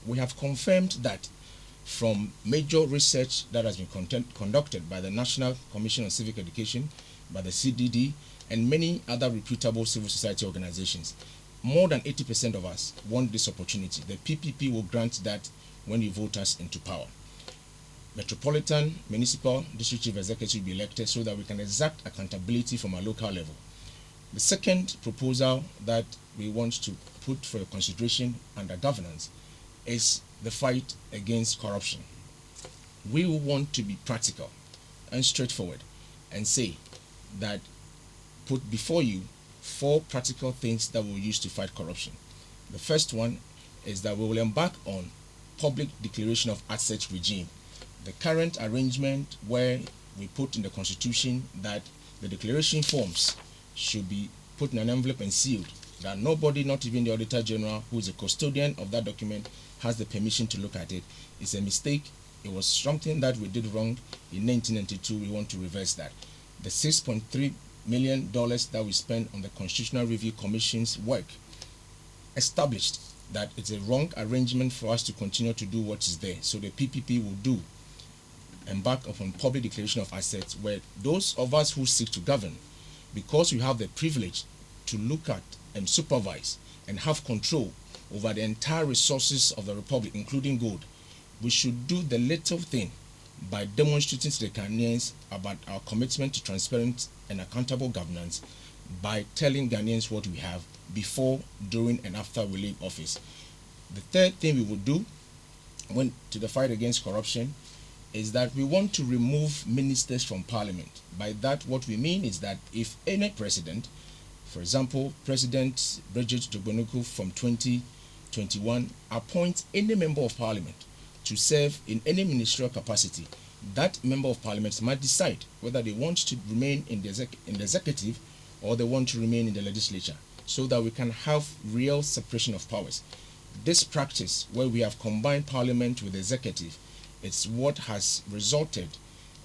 we have confirmed that from major research that has been conducted by the National Commission on Civic Education, by the CDD, and many other reputable civil society organizations, more than 80% of us want this opportunity. The PPP will grant that when you vote us into power. Metropolitan, municipal, district chief executive will be elected so that we can exact accountability from our local level. The second proposal that we want to put for your consideration under governance is the fight against corruption. We want to be practical and straightforward and say that put before you 4 practical things that we'll use to fight corruption. The first one is that we will embark on public declaration of assets regime. The current arrangement where we put in the constitution that the declaration forms should be put in an envelope and sealed, that nobody, not even the Auditor General, who is a custodian of that document, has the permission to look at it. It's a mistake. It was something that we did wrong in 1992. We want to reverse that. The $6.3 million that we spent on the Constitutional Review Commission's work established that it's a wrong arrangement for us to continue to do what is there. So the PPP will embark upon public declaration of assets, where those of us who seek to govern, because we have the privilege to look at and supervise and have control over the entire resources of the Republic, including gold, we should do the little thing by demonstrating to the Ghanaians about our commitment to transparent and accountable governance by telling Ghanaians what we have before, during, and after we leave office. The third thing we would do when to the fight against corruption is that we want to remove ministers from parliament. By that, what we mean is that if any president, for example, President Bridget Jobonuku from 2021, appoints any member of parliament to serve in any ministerial capacity, that member of parliament might decide whether they want to remain in the executive or they want to remain in the legislature, so that we can have real separation of powers. This practice, where we have combined parliament with the executive, it's what has resulted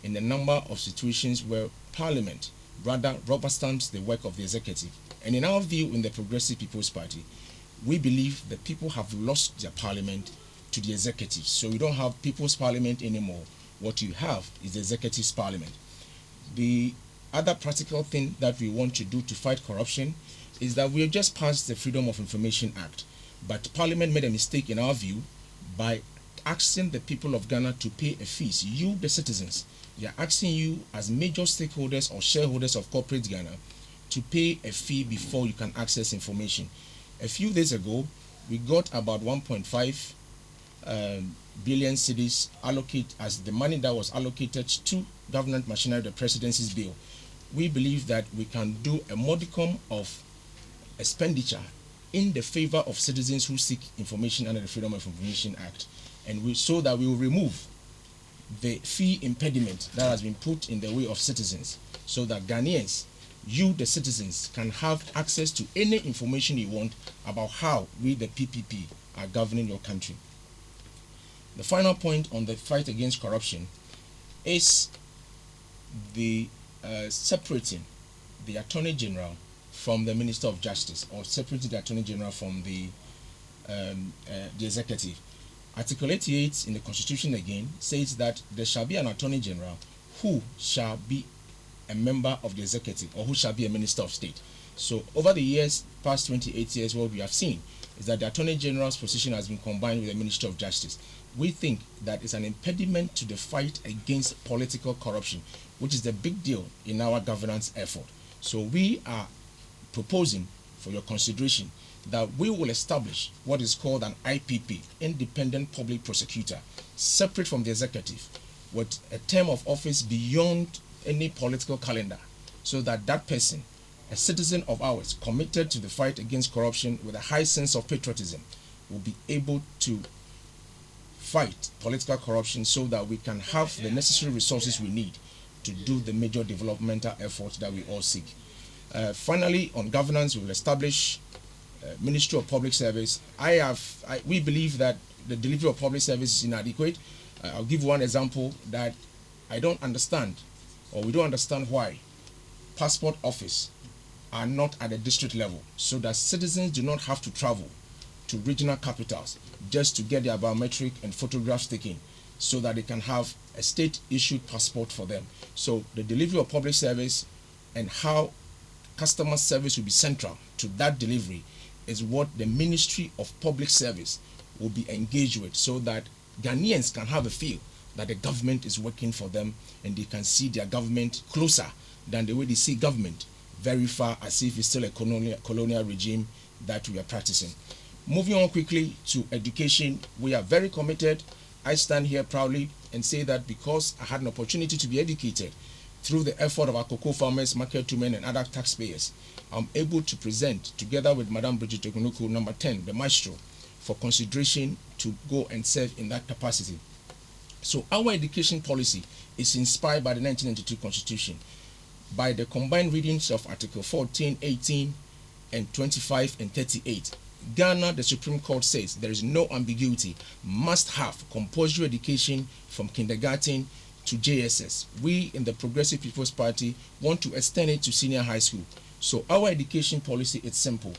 in a number of situations where parliament rather rubber stamps the work of the executive. And in our view, in the Progressive People's Party, we believe that people have lost their parliament to the executive. So we don't have people's parliament anymore. What you have is the executive's parliament. The other practical thing that we want to do to fight corruption is that we have just passed the Freedom of Information Act, but Parliament made a mistake in our view by asking the people of Ghana to pay a fee. You, the citizens, they are asking you as major stakeholders or shareholders of corporate Ghana to pay a fee before you can access information. A few days ago, we got about 1.5 billion cedis allocate as the money that was allocated to government machinery, the presidency's bill. We believe that we can do a modicum of expenditure in the favor of citizens who seek information under the Freedom of Information Act, and so that we will remove the fee impediment that has been put in the way of citizens, so that Ghanaians, you the citizens, can have access to any information you want about how we the PPP are governing your country. The final point on the fight against corruption is the separating the Attorney General from the Minister of Justice, or separating the Attorney General from the executive. Article 88 in the Constitution again says that there shall be an Attorney General who shall be a member of the executive, or who shall be a Minister of State. So over the years, past 28 years, what we have seen is that the Attorney General's position has been combined with the Minister of Justice. We think that is an impediment to the fight against political corruption, which is the big deal in our governance effort. So we are proposing for your consideration that we will establish what is called an IPP, Independent Public Prosecutor, separate from the executive, with a term of office beyond any political calendar, so that that person, a citizen of ours committed to the fight against corruption with a high sense of patriotism, will be able to fight political corruption, so that we can have the necessary resources we need to do the major developmental efforts that we all seek. Finally, on governance, we will establish Ministry of Public Service. We believe that the delivery of public service is inadequate. I'll give one example that I don't understand, or we don't understand why passport office are not at the district level, so that citizens do not have to travel to regional capitals just to get their biometric and photographs taken so that they can have a state-issued passport for them. So the delivery of public service and how customer service will be central to that delivery is what the Ministry of Public Service will be engaged with, so that Ghanaians can have a feel that the government is working for them and they can see their government closer than the way they see government very far, as if it's still a colonial regime that we are practicing. Moving on quickly to education, we are very committed. I stand here proudly and say that because I had an opportunity to be educated through the effort of our cocoa farmers, market women, and other taxpayers, I'm able to present, together with Madam Bridget Ogbunuku, number 10, the maestro, for consideration to go and serve in that capacity. So our education policy is inspired by the 1992 Constitution, by the combined readings of Article 14, 18, and 25 and 38. Ghana, the Supreme Court says there is no ambiguity, must have compulsory education from kindergarten to JSS. We in the Progressive People's Party want to extend it to senior high school. So our education policy is simple: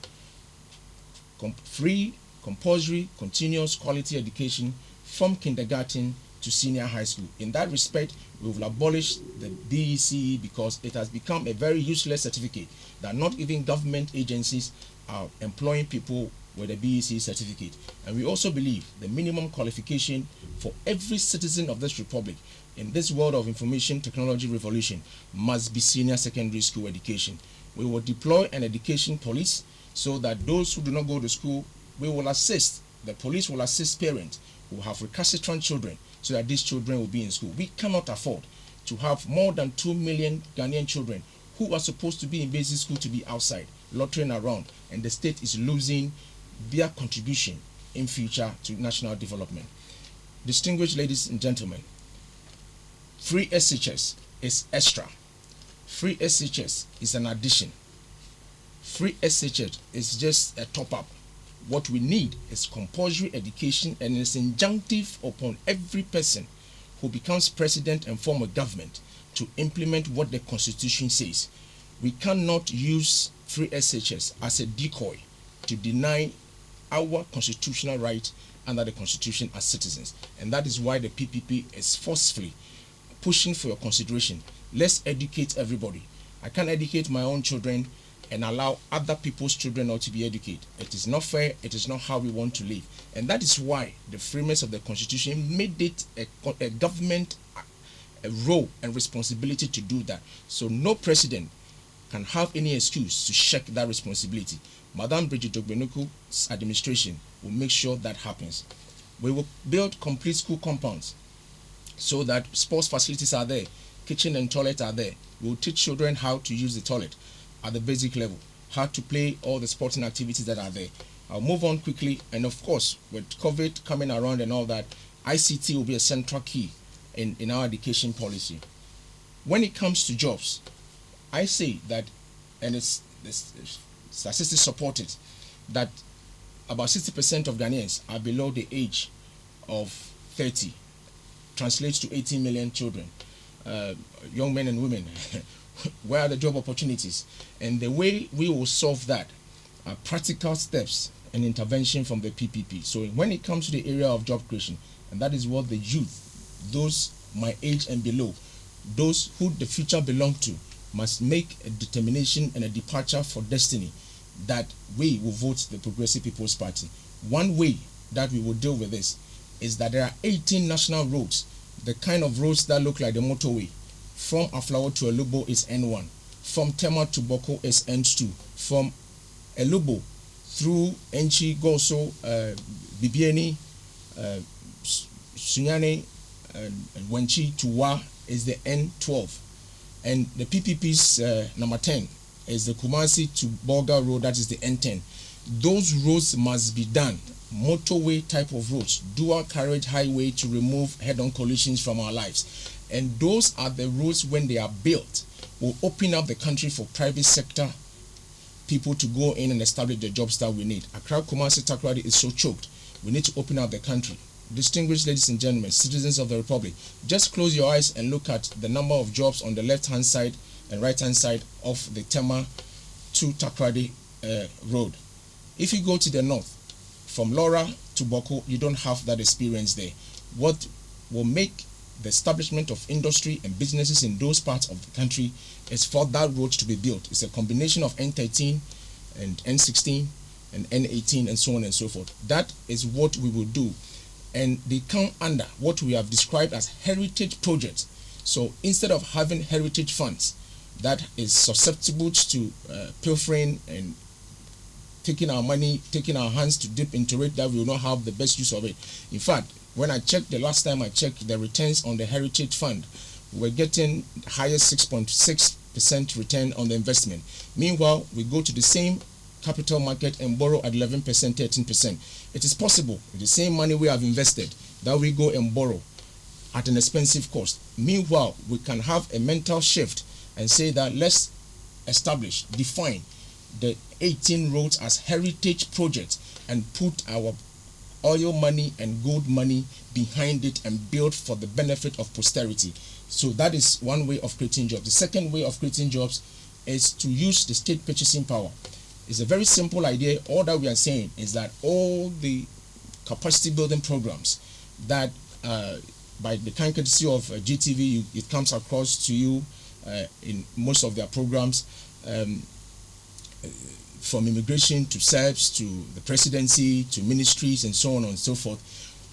free, compulsory, continuous quality education from kindergarten to senior high school. In that respect, we will abolish the BECE because it has become a very useless certificate that not even government agencies are employing people with a BECE certificate. And we also believe the minimum qualification for every citizen of this republic in this world of information technology revolution must be senior secondary school education. We will deploy an education police so that those who do not go to school, we will assist. The police will assist parents who have recalcitrant children so that these children will be in school. We cannot afford to have more than 2 million Ghanaian children who are supposed to be in basic school to be outside, loitering around, and the state is losing their contribution in future to national development. Distinguished ladies and gentlemen, free SHS is extra. Free SHS is an addition. Free SHS is just a top-up. What we need is compulsory education, and it's injunctive upon every person who becomes president and form a government to implement what the Constitution says. We cannot use free SHS as a decoy to deny our constitutional right under the Constitution as citizens. And that is why the PPP is forcefully pushing for your consideration. Let's educate everybody. I can't educate my own children and allow other people's children not to be educated. It is not fair. It is not how we want to live. And that is why the framers of the Constitution made it a government a role and responsibility to do that. So no president can have any excuse to shirk that responsibility. Madam Bridget Ogbunuku's administration will make sure that happens. We will build complete school compounds so that sports facilities are there, kitchen and toilet are there. We will teach children how to use the toilet at the basic level, how to play all the sporting activities that are there. I'll move on quickly, and of course, with COVID coming around and all that, ICT will be a central key in our education policy. When it comes to jobs, I say that, and it's statistics support it, that about 60% of Ghanaians are below the age of 30, translates to 18 million children, young men and women. Where are the job opportunities? And the way we will solve that are practical steps and intervention from the PPP. So when it comes to the area of job creation, and that is what the youth, those my age and below, those who the future belong to, must make a determination and a departure for destiny that we will vote the Progressive People's Party. One way that we will deal with this is that there are 18 national roads, the kind of roads that look like the motorway. From Aflawo to Elubo is N1. From Tema to Boko is N2. From Elubo through Enchi, Goso, Bibiani, Sunyane, and Wenchi to Wa is the N12. And the PPP's number 10 is the Kumasi to Bolga Road, that is the N10. Those roads must be done. Motorway type of roads, dual carriage highway to remove head-on collisions from our lives. And those are the roads, when they are built, will open up the country for private sector people to go in and establish the jobs that we need. Accra, Kumasi, Takoradi is so choked. We need to open up the country. Distinguished ladies and gentlemen, citizens of the Republic, just close your eyes and look at the number of jobs on the left-hand side and right-hand side of the Tema to Takoradi road. If you go to the north, from Laura to Boko, you don't have that experience there. What will make the establishment of industry and businesses in those parts of the country is for that road to be built. It's a combination of N13 and N16 and N18 and so on and so forth. That is what we will do. And they come under what we have described as heritage projects. So instead of having heritage funds that is susceptible to pilfering and taking our money, taking our hands to dip into it, that we will not have the best use of it. In fact, when I checked, the last time I checked the returns on the heritage fund, we're getting highest 6.6% return on the investment. Meanwhile, we go to the same capital market and borrow at 11%, 13%. It is possible, with the same money we have invested, that we go and borrow at an expensive cost. Meanwhile, we can have a mental shift and say that let's establish, define the 18 roads as heritage projects and put our oil money and gold money behind it and build for the benefit of posterity. So that is one way of creating jobs. The second way of creating jobs is to use the state purchasing power. It's a very simple idea. All that we are saying is that all the capacity building programs that by the kind courtesy of GTV, it comes across to you in most of their programs, from immigration to SERVs to the presidency to ministries and so on and so forth.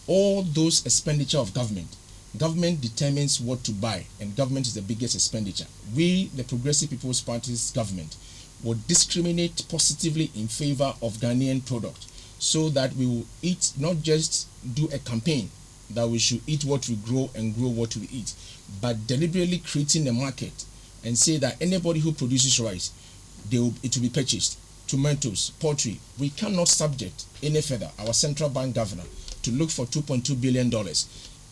All those expenditure of government determines what to buy, and government is the biggest expenditure. We, the Progressive People's Party's government, will discriminate positively in favor of Ghanaian product, so that we will eat, not just do a campaign that we should eat what we grow and grow what we eat, but deliberately creating a market and say that anybody who produces rice, it will be purchased. Tomatoes, poultry, we cannot subject any further our central bank governor to look for $2.2 billion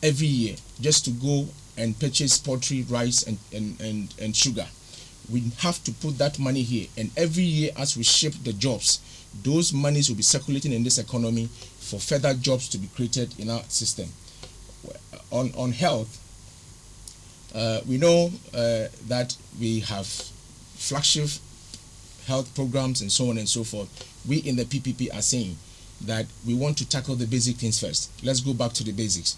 every year just to go and purchase poultry, rice, and sugar. We have to put that money here, and every year as we shape the jobs, those monies will be circulating in this economy for further jobs to be created in our system. On health, we know that we have flagship health programs and so on and so forth. We in the PPP are saying that we want to tackle the basic things first. Let's go back to the basics.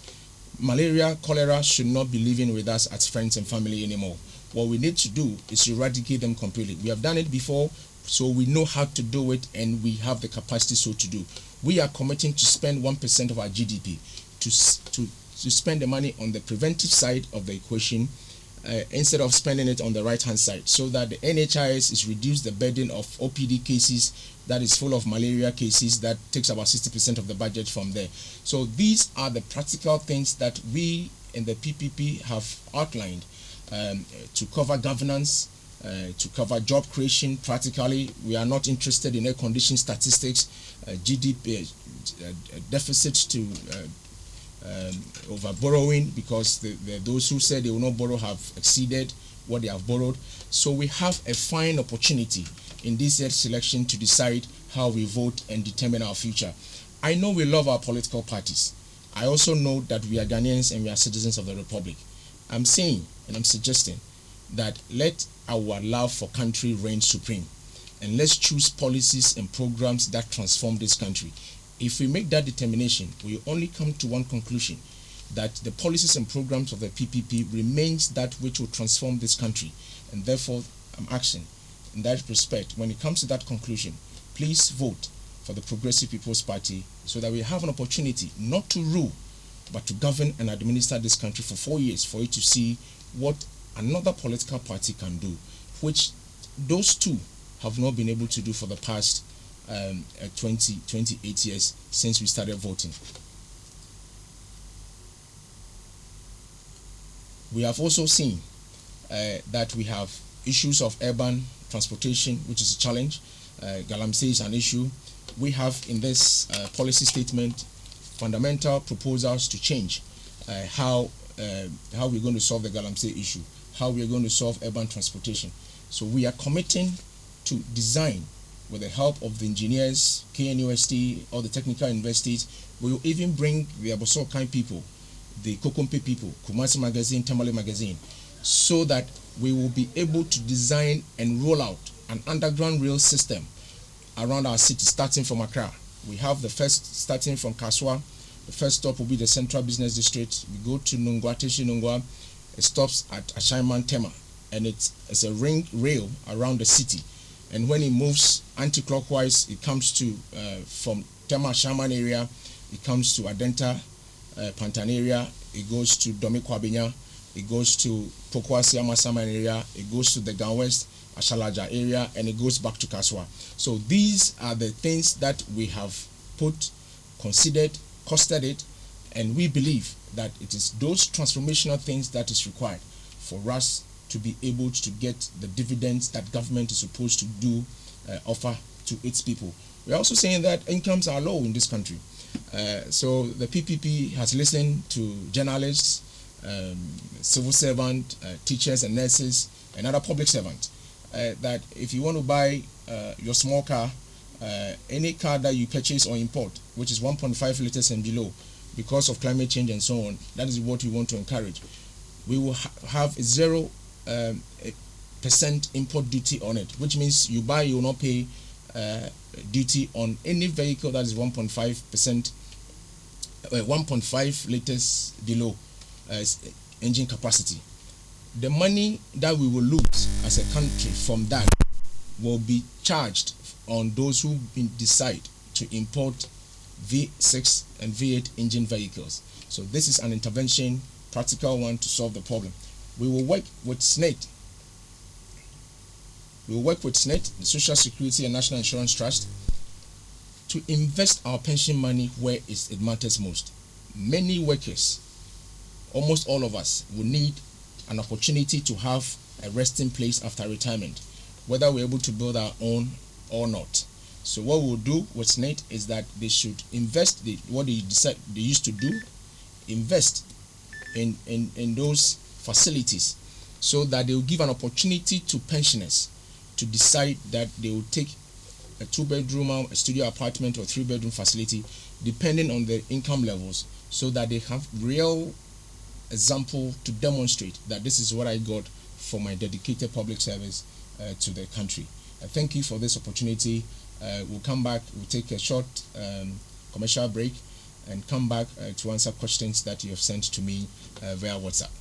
Malaria, cholera should not be living with us as friends and family anymore. What we need to do is eradicate them completely. We have done it before, so we know how to do it, and we have the capacity so to do. We are committing to spend 1% of our GDP to spend the money on the preventive side of the equation, instead of spending it on the right-hand side, so that the NHIS is reduce the burden of OPD cases that is full of malaria cases that takes about 60% of the budget from there. So these are the practical things that we in the PPP have outlined to cover governance, to cover job creation. Practically, we are not interested in air condition statistics, GDP deficits to over borrowing, because those who said they will not borrow have exceeded what they have borrowed. So we have a fine opportunity in this year's selection to decide how we vote and determine our future. I know we love our political parties. I also know that we are Ghanaians and we are citizens of the Republic. I'm saying and I'm suggesting that let our love for country reign supreme, and let's choose policies and programs that transform this country. If we make that determination, we only come to one conclusion, that the policies and programs of the PPP remains that which will transform this country. And therefore, I'm asking, in that respect, when it comes to that conclusion, please vote for the Progressive People's Party, so that we have an opportunity not to rule, but to govern and administer this country for 4 years, for you to see what another political party can do, which those two have not been able to do for the past 28 years since we started voting. We have also seen that we have issues of urban transportation, which is a challenge. Galamsey is an issue. We have in this policy statement fundamental proposals to change how we're going to solve the Galamsey issue, how we're going to solve urban transportation. So we are committing to design, with the help of the engineers, KNUST, all the technical universities. We will even bring the Abossey people, the Kokompe people, Kumasi Magazine, Tamale Magazine, so that we will be able to design and roll out an underground rail system around our city, starting from Accra, We have the first, starting from Kaswa, the first stop will be the Central Business District. We go to Nungwa, Teshi Nungwa. It stops at Ashaiman Tema, and it's a ring rail around the city. And when it moves anti-clockwise, it comes to from Tema Shaman area, it comes to Adenta Pantan area, it goes to Domikwabinya, it goes to Pokwasi-Amasaman area, it goes to the Gan West Ashalaja area, and it goes back to Kaswa. So these are the things that we have considered, costed it, and we believe that it is those transformational things that is required for us to be able to get the dividends that government is supposed to do, offer to its people. We're also saying that incomes are low in this country. So the PPP has listened to journalists, civil servants, teachers and nurses, and other public servants, that if you want to buy your small car, any car that you purchase or import, which is 1.5 liters and below, because of climate change and so on, that is what we want to encourage. We will have a 0% import duty on it, which means you buy, you will not pay duty on any vehicle that is 1.5%, 1.5 liters below engine capacity. The money that we will lose as a country from that will be charged on those who decide to import V6 and V8 engine vehicles. So this is an intervention, practical one, to solve the problem. We will work with SNET. We will work with SNET, the Social Security and National Insurance Trust, to invest our pension money where it matters most. Many workers, almost all of us, will need an opportunity to have a resting place after retirement, whether we're able to build our own or not. So what we'll do with SNET is that they should invest what they decide they used to do, invest in those facilities, so that they will give an opportunity to pensioners to decide that they will take a 2-bedroom, a studio apartment, or 3-bedroom facility, depending on their income levels, so that they have real example to demonstrate that this is what I got for my dedicated public service to the country. Thank you for this opportunity. We'll come back, we'll take a short commercial break and come back to answer questions that you have sent to me via WhatsApp.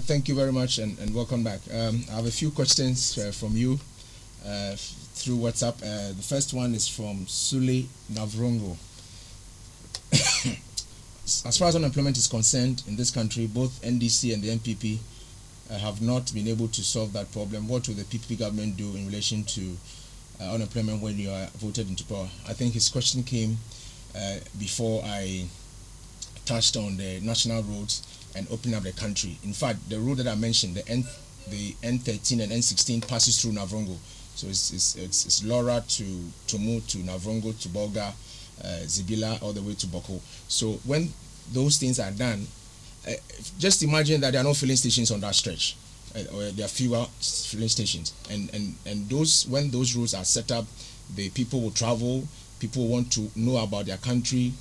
Thank you very much and welcome back. I have a few questions from you through WhatsApp. The first one is from Sule Navrongo. As far as unemployment is concerned in this country, both NDC and the NPP have not been able to solve that problem. What will the PPP government do in relation to unemployment when you are voted into power? I think his question came before I touched on the national roads and opening up the country. In fact, the road that I mentioned, the N13 and N16 passes through Navrongo. So it's Laura to Tumu to Navrongo to Bolga, Zibila all the way to Boko. So when those things are done, just imagine that there are no filling stations on that stretch, or there are fewer filling stations. And those, when those roads are set up, the people will travel. People want to know about their country.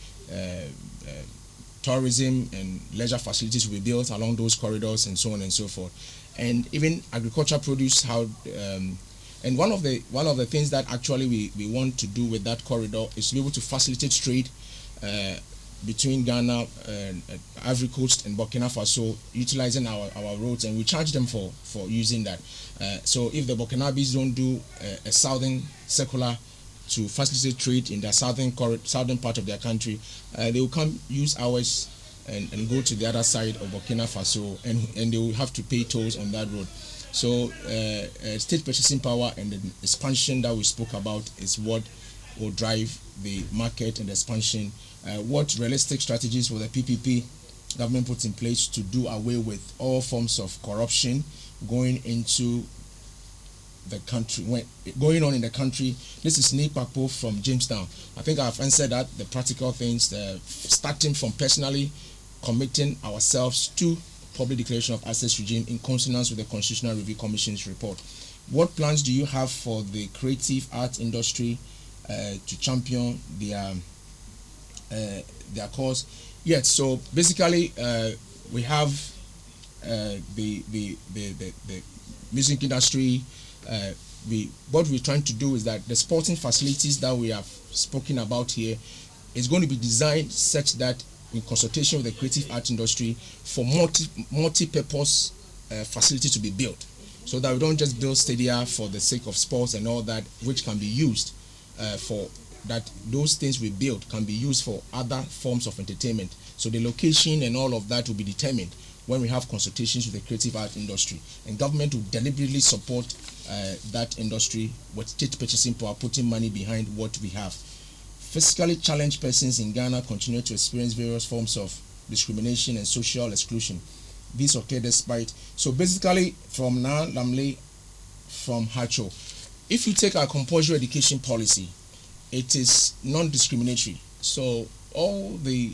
Tourism and leisure facilities will be built along those corridors and so on and so forth. And even agricultural produce, and one of the things that actually we want to do with that corridor is to be able to facilitate trade between Ghana, Ivory Coast, and Burkina Faso, utilizing our roads, and we charge them for using that. So if the Burkinabes don't do a southern circular to facilitate trade in their southern part of their country, they will come use ours and go to the other side of Burkina Faso, and they will have to pay tolls on that road. So state purchasing power and the expansion that we spoke about is what will drive the market and the expansion. What realistic strategies will the PPP government put in place to do away with all forms of corruption going into the country, going on in the country? This is Nick Pakpo from Jamestown. I think I've answered that. The practical things, starting from personally committing ourselves to public declaration of assets regime in consonance with the Constitutional Review Commission's report. What plans do you have for the creative art industry to champion their cause? Yes, so basically we have the music industry. What we're trying to do is that the sporting facilities that we have spoken about here is going to be designed such that, in consultation with the creative art industry, for multi-purpose facilities to be built, so that we don't just build stadia for the sake of sports and all that, which can be used for that. Those things we build can be used for other forms of entertainment. So the location and all of that will be determined when we have consultations with the creative art industry, and government will deliberately support that industry with state purchasing power, putting money behind what we have. Physically challenged persons in Ghana continue to experience various forms of discrimination and social exclusion. These occur despite. So basically, from now, Lamle, from Hacho, if you take our compulsory education policy, it is non-discriminatory. So all the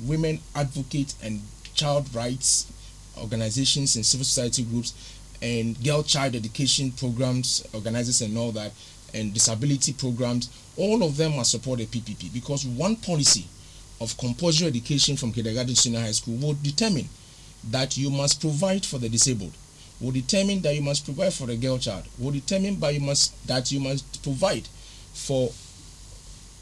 women advocate and child rights organizations and civil society groups and girl child education programs, organizers and all that, and disability programs, all of them must support the PPP, because one policy of compulsory education from kindergarten to senior high school will determine that you must provide for the disabled, will determine that you must provide for the girl child, will determine that you must provide for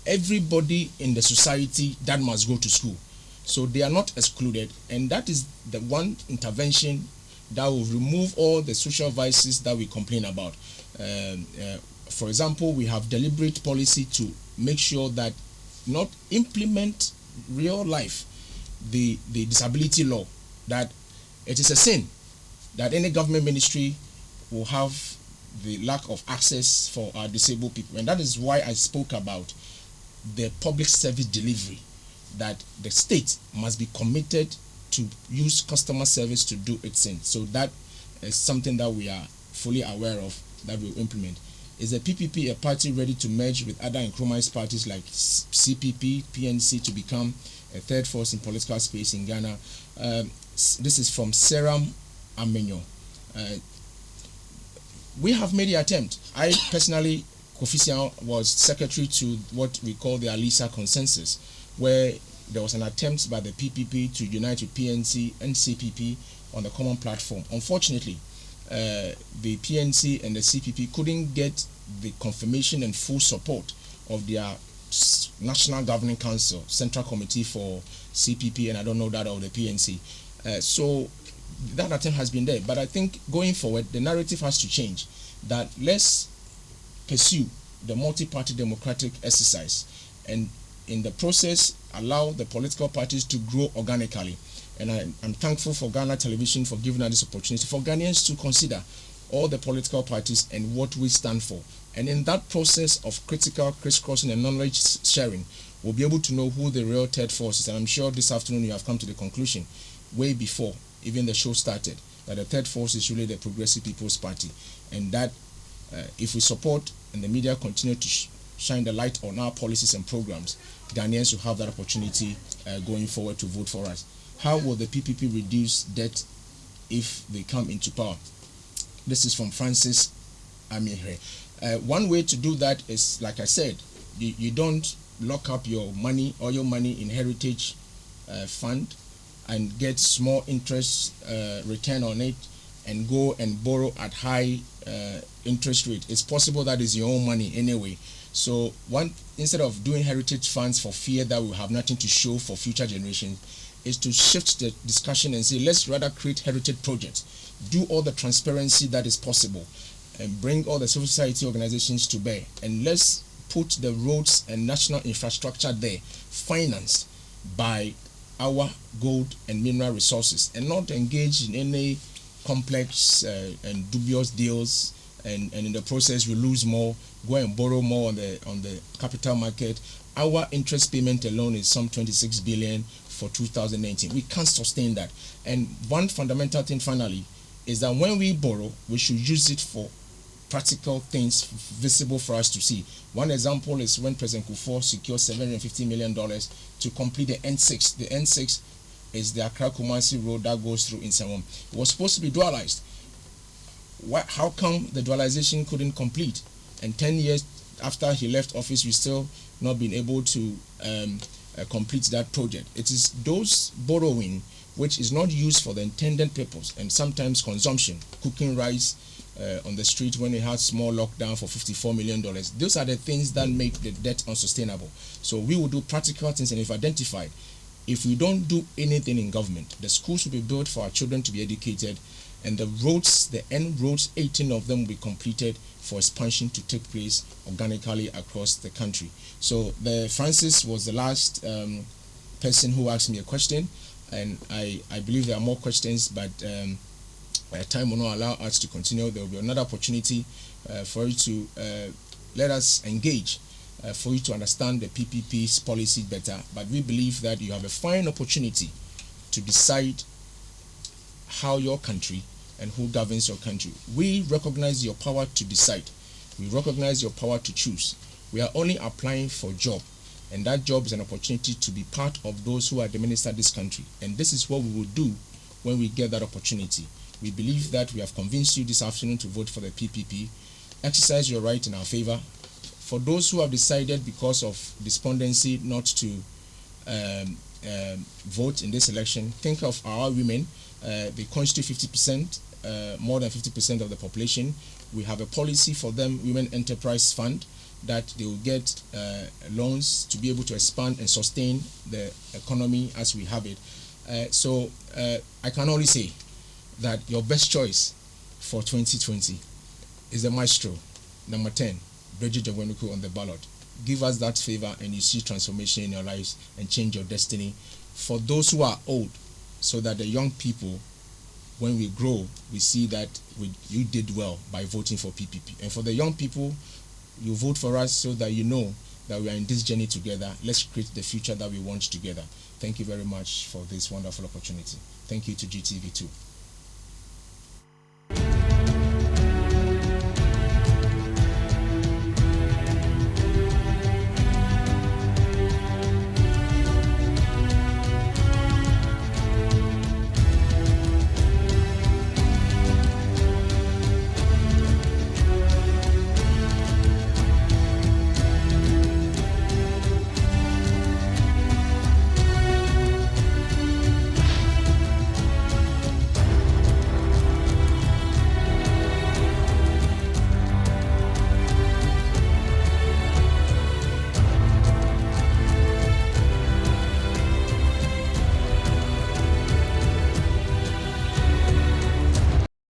everybody in the society that must go to school. So they are not excluded, and that is the one intervention that will remove all the social vices that we complain about. For example, we have deliberate policy to make sure that not implement real life the disability law, that it is a sin that any government ministry will have the lack of access for our disabled people. And that is why I spoke about the public service delivery, that the state must be committed to use customer service to do its thing. So that is something that we are fully aware of, that we will implement. Is the PPP a party ready to merge with other enchromized parties like CPP, PNC to become a third force in political space in Ghana? This is from Seram Amenyo. We have made the attempt. I personally, Asamoah-Siaw, was secretary to what we call the Alisa Consensus, where there was an attempt by the PPP to unite with PNC and CPP on the common platform. Unfortunately, the PNC and the CPP couldn't get the confirmation and full support of their National Governing Council, Central Committee for CPP, and I don't know that of the PNC. So that attempt has been there. But I think going forward, the narrative has to change, that let's pursue the multi-party democratic exercise, and in the process allow the political parties to grow organically. And I'm thankful for Ghana Television for giving us this opportunity for Ghanaians to consider all the political parties and what we stand for. And in that process of critical crisscrossing and knowledge sharing, we'll be able to know who the real third force is. And I'm sure this afternoon you have come to the conclusion, way before even the show started, that the third force is really the Progressive People's Party. And that if we support and the media continue to shine the light on our policies and programs, Ghanaians will have that opportunity going forward to vote for us. How will the PPP reduce debt if they come into power? This is from Francis Amire. One way to do that is, like I said, you don't lock up your money, all your money in heritage fund and get small interest return on it and go and borrow at high interest rate. It's possible that is your own money anyway. So instead of doing heritage funds for fear that we'll have nothing to show for future generations, is to shift the discussion and say, let's rather create heritage projects, do all the transparency that is possible, and bring all the civil society organizations to bear, and let's put the roads and national infrastructure there, financed by our gold and mineral resources, and not engage in any complex and dubious deals, and in the process we lose more, go and borrow more on the capital market. Our interest payment alone is some 26 billion for 2019. We can't sustain that. And one fundamental thing finally is that when we borrow, we should use it for practical things visible for us to see. One example is when President Kufuor secured $750 million to complete the N6. The N6 is the Accra-Kumasi road that goes through Asamoah. It was supposed to be dualized. How come the dualization couldn't complete? And 10 years after he left office, we still not been able to complete that project. It is those borrowing which is not used for the intended purpose, and sometimes consumption, cooking rice on the street when it has small lockdown for $54 million. Those are the things that make the debt unsustainable. So we will do practical things, and if identified, if we don't do anything in government, the schools will be built for our children to be educated, and the roads, the end roads, 18 of them will be completed for expansion to take place organically across the country. So Francis was the last person who asked me a question, and I believe there are more questions, but time will not allow us to continue. There will be another opportunity for you to let us engage, for you to understand the PPP's policy better. But we believe that you have a fine opportunity to decide how your country and who governs your country. We recognize your power to decide. We recognize your power to choose. We are only applying for a job, and that job is an opportunity to be part of those who administer this country. And this is what we will do when we get that opportunity. We believe that we have convinced you this afternoon to vote for the PPP. Exercise your right in our favor. For those who have decided because of despondency not to vote in this election, think of our women. They constitute 50%, more than 50% of the population. We have a policy for them, Women Enterprise Fund, that they will get loans to be able to expand and sustain the economy as we have it. So I can only say that your best choice for 2020 is the Maestro, number 10, Bridget Jagwenuku on the ballot. Give us that favor, and you see transformation in your lives and change your destiny. For those who are old, so that the young people, when we grow, we see that you did well by voting for PPP. And for the young people, you vote for us so that you know that we are in this journey together. Let's create the future that we want together. Thank you very much for this wonderful opportunity. Thank you to GTV too.